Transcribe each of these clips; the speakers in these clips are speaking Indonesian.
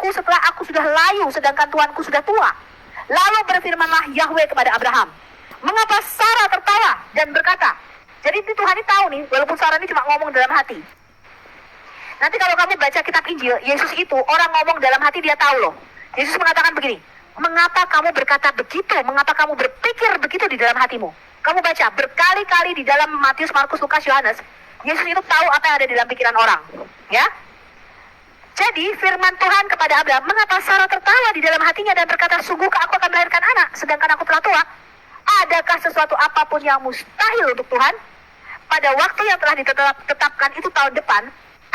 kepadaku setelah aku sudah layu, sedangkan Tuanku sudah tua. Lalu berfirmanlah Yahweh kepada Abraham, mengapa Sarah tertawa dan berkata, jadi ini Tuhan ini tahu nih, walaupun Sarah ini cuma ngomong dalam hati. Nanti kalau kamu baca kitab Injil, Yesus itu orang ngomong dalam hati dia tahu loh. Yesus mengatakan begini, mengapa kamu berkata begitu, mengapa kamu berpikir begitu di dalam hatimu. Kamu baca berkali-kali di dalam Matius, Markus, Lukas, Yohanes, Yesus itu tahu apa yang ada di dalam pikiran orang. Ya. Jadi firman Tuhan kepada Abraham, mengapa Sarah tertawa di dalam hatinya dan berkata, sungguhkah aku akan melahirkan anak, sedangkan aku telah tua? Adakah sesuatu apapun yang mustahil untuk Tuhan? Pada waktu yang telah ditetapkan itu tahun depan,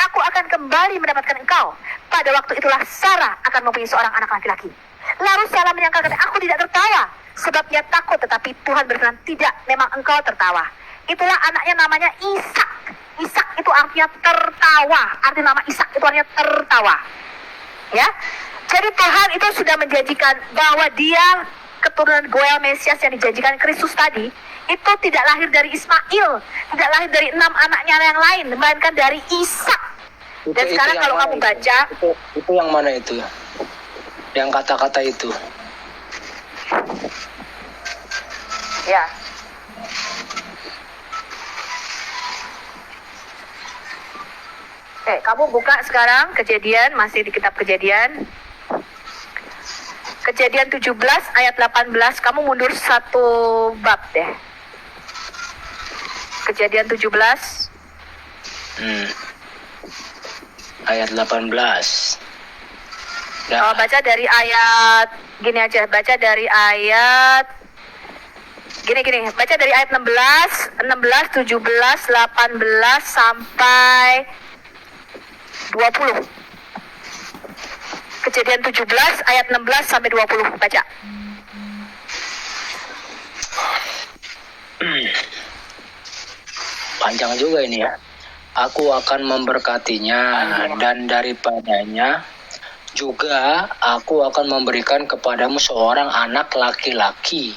aku akan kembali mendapatkan engkau. Pada waktu itulah Sarah akan mempunyai seorang anak laki-laki. Lalu Sarah menyangka, aku tidak tertawa, sebabnya takut. Tetapi Tuhan berfirman, tidak, memang engkau tertawa. Itulah anaknya namanya Ishak. Ishak itu artinya tertawa. Arti nama Ishak itu artinya tertawa. Ya, jadi Tuhan itu sudah menjanjikan bahwa dia keturunan Goel Mesias yang dijanjikan Kristus tadi itu tidak lahir dari Ismail, tidak lahir dari 6 anaknya yang lain, melainkan dari Ishak. Dan sekarang kalau kamu baca itu yang mana itu? Yang kata-kata itu. Ya. Kamu buka sekarang Kejadian, masih di kitab Kejadian. Kejadian 17 ayat 18, kamu mundur satu bab deh. Kejadian 17. Ayat 18. Oh, baca dari ayat gini aja, baca dari ayat gini, baca dari ayat 16, 17, 18 sampai 20. Kejadian 17 ayat 16 sampai 20, baca. Panjang juga ini ya. Aku akan memberkatinya dan daripadanya juga aku akan memberikan kepadamu seorang anak laki-laki.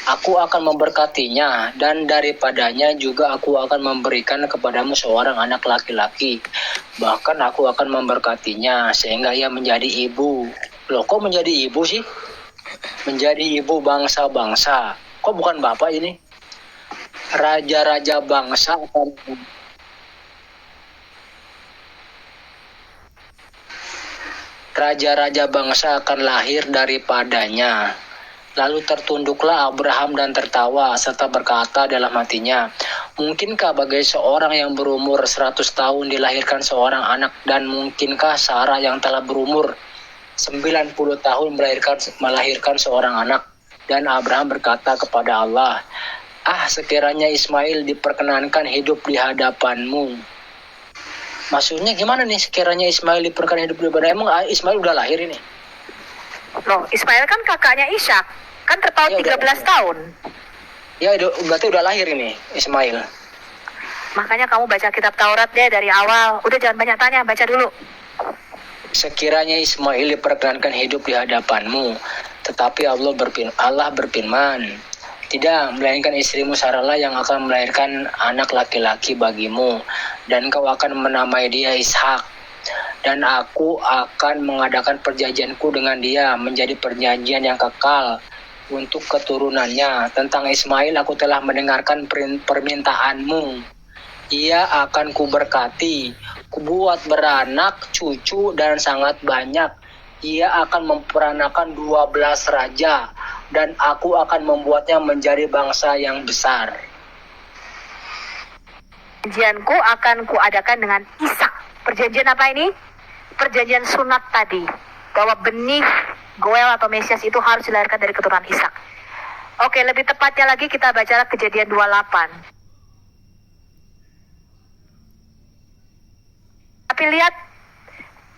Aku akan memberkatinya dan daripadanya juga aku akan memberikan kepadamu seorang anak laki-laki. Bahkan aku akan memberkatinya sehingga ia menjadi ibu. Loh, kok menjadi ibu sih? Menjadi ibu bangsa-bangsa. Kok bukan bapak ini? Raja-raja bangsa akan raja-raja bangsa akan lahir daripadanya. Lalu tertunduklah Abraham dan tertawa serta berkata dalam hatinya, mungkinkah bagi seorang yang berumur 100 tahun dilahirkan seorang anak, dan mungkinkah Sarah yang telah berumur 90 tahun melahirkan seorang anak? Dan Abraham berkata kepada Allah, sekiranya Ismail diperkenankan hidup di hadapanmu. Maksudnya gimana nih sekiranya Ismail diperkenankan hidup di hadapanmu? Emang Ismail udah lahir ini? Loh, Ismail kan kakaknya Ishak, kan terpaut 13 tahun. Ya, berarti udah lahir ini Ismail. Makanya kamu baca kitab Taurat deh dari awal. Udah jangan banyak tanya, baca dulu. Sekiranya Ismail diperkenankan hidup di hadapanmu, tetapi Allah berfirman, tidak, melainkan istrimu Sarahlah yang akan melahirkan anak laki-laki bagimu, dan kau akan menamai dia Ishak. Dan aku akan mengadakan perjanjianku dengan dia menjadi perjanjian yang kekal untuk keturunannya. Tentang Ismail aku telah mendengarkan permintaanmu. Ia akan kuberkati, kubuat beranak, cucu, dan sangat banyak. Ia akan memperanakan 12 raja, dan aku akan membuatnya menjadi bangsa yang besar. Perjanjianku akan kuadakan dengan Ishak. Perjanjian apa ini? Perjanjian sunat tadi, bahwa benih Goel atau Mesias itu harus dilahirkan dari keturunan Ishak. Oke, lebih tepatnya lagi kita baca Kejadian 28. Tapi lihat,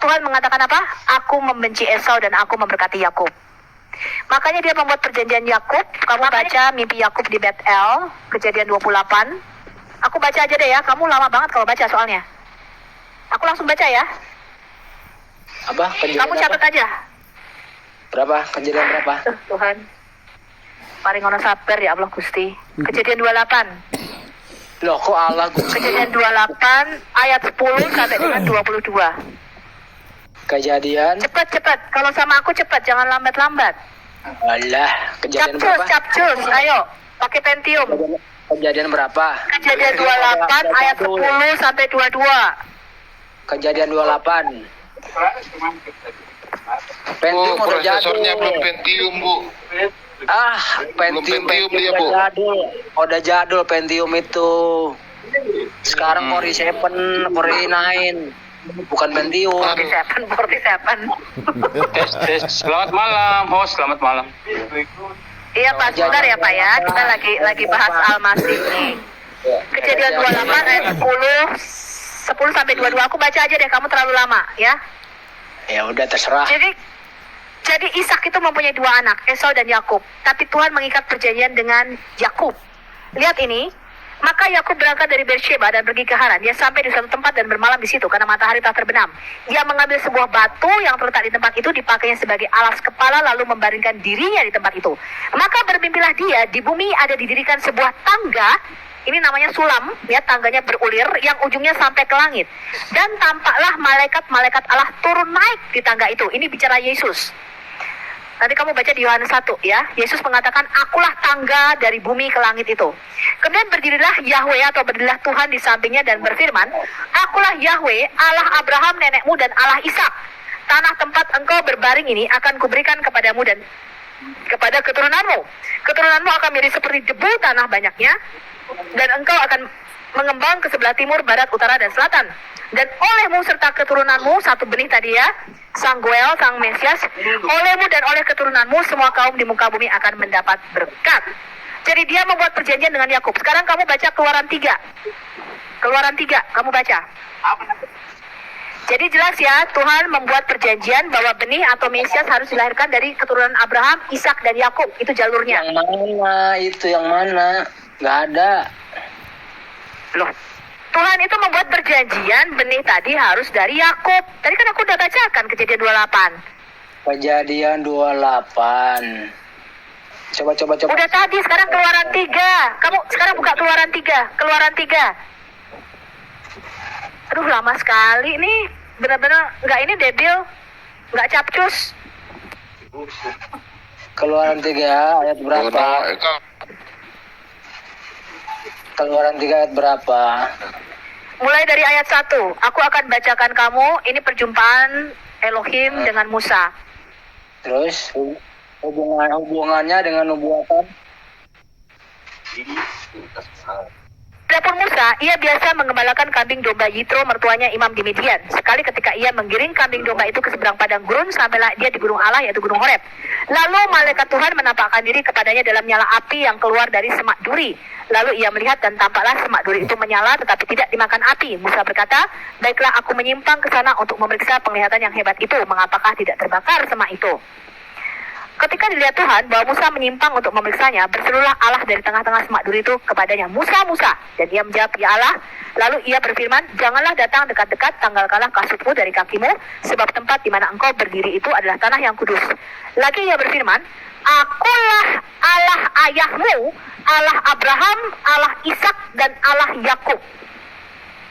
Tuhan mengatakan apa? Aku membenci Esau dan aku memberkati Yakub. Makanya dia membuat perjanjian Yakub. Kamu baca mimpi Yakub di Betel, Kejadian 28. Aku baca aja deh ya, kamu lama banget kalau baca soalnya. Aku langsung baca ya. Apa? Kamu catat aja. Berapa? Kejadian berapa? Tuhan. Paringono sabar ya Allah Gusti. Kejadian 28. Loh, kok Allah Gusti? Kejadian 28 ayat 10 sampai dengan 22. Kejadian. Cepat. Kalau sama aku cepat, jangan lambat-lambat. Alah, kejadian berapa? Capcus. Ayo, pakai Pentium. Kejadian berapa? Kejadian 28 ayat 10 sampai 22. Kejadian 28. Pentium udah prosesornya jadul. belum Pentium, Bu. Pentium Pentium dia, Bu. udah jadul. Udah jadul Pentium itu. Sekarang Core i7, Core i9. Bukan Pentium. 47. Selamat malam, host. Selamat malam. Iya Pak, sebentar ya Pak ya. Kita lagi bahas Al-Masih nih. Kejadian 28 ayat 10 sampai 22. Aku baca aja deh, kamu terlalu lama ya. Ya udah terserah. Jadi Ishak itu mempunyai 2 anak, Esau dan Yakub. Tapi Tuhan mengikat perjanjian dengan Yakub. Lihat ini. Maka Yakub berangkat dari Beersheba dan pergi ke Haran. Dia sampai di suatu tempat dan bermalam di situ karena matahari telah terbenam. Dia mengambil sebuah batu yang terletak di tempat itu, dipakainya sebagai alas kepala, lalu membaringkan dirinya di tempat itu. Maka bermimpilah dia, di bumi ada didirikan sebuah tangga. Ini namanya sulam, ya, tangganya berulir yang ujungnya sampai ke langit. Dan tampaklah malaikat-malaikat Allah turun naik di tangga itu. Ini bicara Yesus. Nanti kamu baca di Yohanes 1 ya. Yesus mengatakan, akulah tangga dari bumi ke langit itu. Kemudian berdirilah Yahweh atau berdirilah Tuhan di sampingnya dan berfirman, akulah Yahweh, Allah Abraham nenekmu dan Allah Ishak. Tanah tempat engkau berbaring ini akan kuberikan kepadamu dan kepada keturunanmu. Keturunanmu akan menjadi seperti debu tanah banyaknya, dan engkau akan mengembang ke sebelah timur, barat, utara, dan selatan. Dan olehmu serta keturunanmu, satu benih tadi ya, Sang Goel, Sang Mesias, olehmu dan oleh keturunanmu, semua kaum di muka bumi akan mendapat berkat. Jadi dia membuat perjanjian dengan Yakub. Sekarang kamu baca Keluaran 3. Keluaran 3, kamu baca. Jadi jelas ya, Tuhan membuat perjanjian bahwa benih atau Mesias harus dilahirkan dari keturunan Abraham, Ishak, dan Yakub. Itu jalurnya. Yang mana? Itu yang mana? Nggak ada. Loh, Tuhan itu membuat perjanjian benih tadi harus dari Yakub. Tadi kan aku udah bacakan Kejadian 28. Kejadian 28. Coba. Udah tadi, sekarang Keluaran 3. Kamu sekarang buka Keluaran 3. Keluaran 3. Aduh, lama sekali nih. Benar-benar nggak ini debil. Nggak capcus. Keluaran 3 ayat berapa? Keluaran 3 ayat berapa? Mulai dari ayat 1. Aku akan bacakan kamu. Ini perjumpaan Elohim dengan Musa. Terus hubungannya dengan nubuatan? Adapun Musa, ia biasa mengembalakan kambing domba Yitro, mertuanya imam di Midian. Sekali ketika ia menggiring kambing domba itu ke seberang padang gurun, sampailah dia di gunung Allah, yaitu gunung Horeb. Lalu malaikat Tuhan menampakkan diri kepadanya dalam nyala api yang keluar dari semak duri. Lalu ia melihat dan tampaklah semak duri itu menyala tetapi tidak dimakan api. Musa berkata, baiklah aku menyimpang ke sana untuk memeriksa penglihatan yang hebat itu, mengapakah tidak terbakar semak itu. Ketika dilihat Tuhan bahwa Musa menyimpang untuk memeriksanya, berserulah Allah dari tengah-tengah semak duri itu kepadanya, Musa, Musa. Dan ia menjawab, ya Allah. Lalu ia berfirman, janganlah datang dekat-dekat, tanggalkanlah kasutmu dari kakimu, sebab tempat di mana engkau berdiri itu adalah tanah yang kudus. Lagi ia berfirman, akulah Allah ayahmu, Allah Abraham, Allah Ishak, dan Allah Yakub.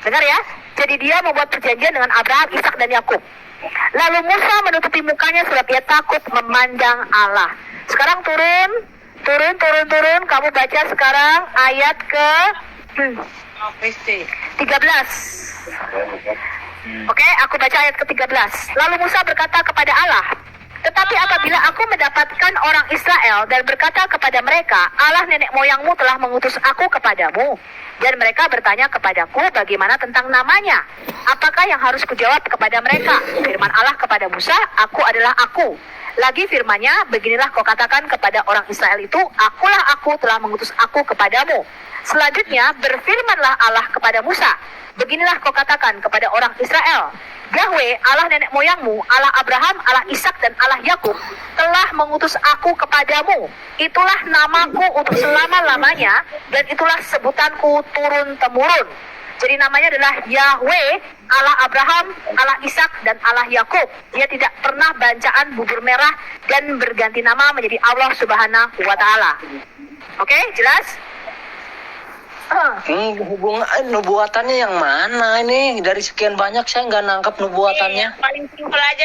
Dengar ya, jadi dia membuat perjanjian dengan Abraham, Ishak, dan Yakub. Lalu Musa menutupi mukanya sebab ia takut memandang Allah. Sekarang turun. Kamu baca sekarang ayat ke 13. Oke, aku baca ayat ke-13. Lalu Musa berkata kepada Allah, tetapi apabila aku mendapatkan orang Israel dan berkata kepada mereka, Allah nenek moyangmu telah mengutus aku kepadamu. Dan mereka bertanya kepadaku bagaimana tentang namanya. Apakah yang harus kujawab kepada mereka? Firman Allah kepada Musa, aku adalah aku. Lagi firmannya, beginilah kau katakan kepada orang Israel itu, akulah aku telah mengutus aku kepadamu. Selanjutnya berfirmanlah Allah kepada Musa, beginilah kau katakan kepada orang Israel, Yahweh, Allah nenek moyangmu, Allah Abraham, Allah Ishak, dan Allah Yakub telah mengutus aku kepadamu. Itulah namaku untuk selama-lamanya, dan itulah sebutanku turun-temurun. Jadi namanya adalah Yahweh, Allah Abraham, Allah Ishak, dan Allah Yakub. Dia tidak pernah bancaan bubur merah dan berganti nama menjadi Allah Subhanahu wa Ta'ala. Oke, jelas? Hubungan nubuatannya yang mana ini? Dari sekian banyak saya nggak nangkap nubuatannya. Paling simpel aja.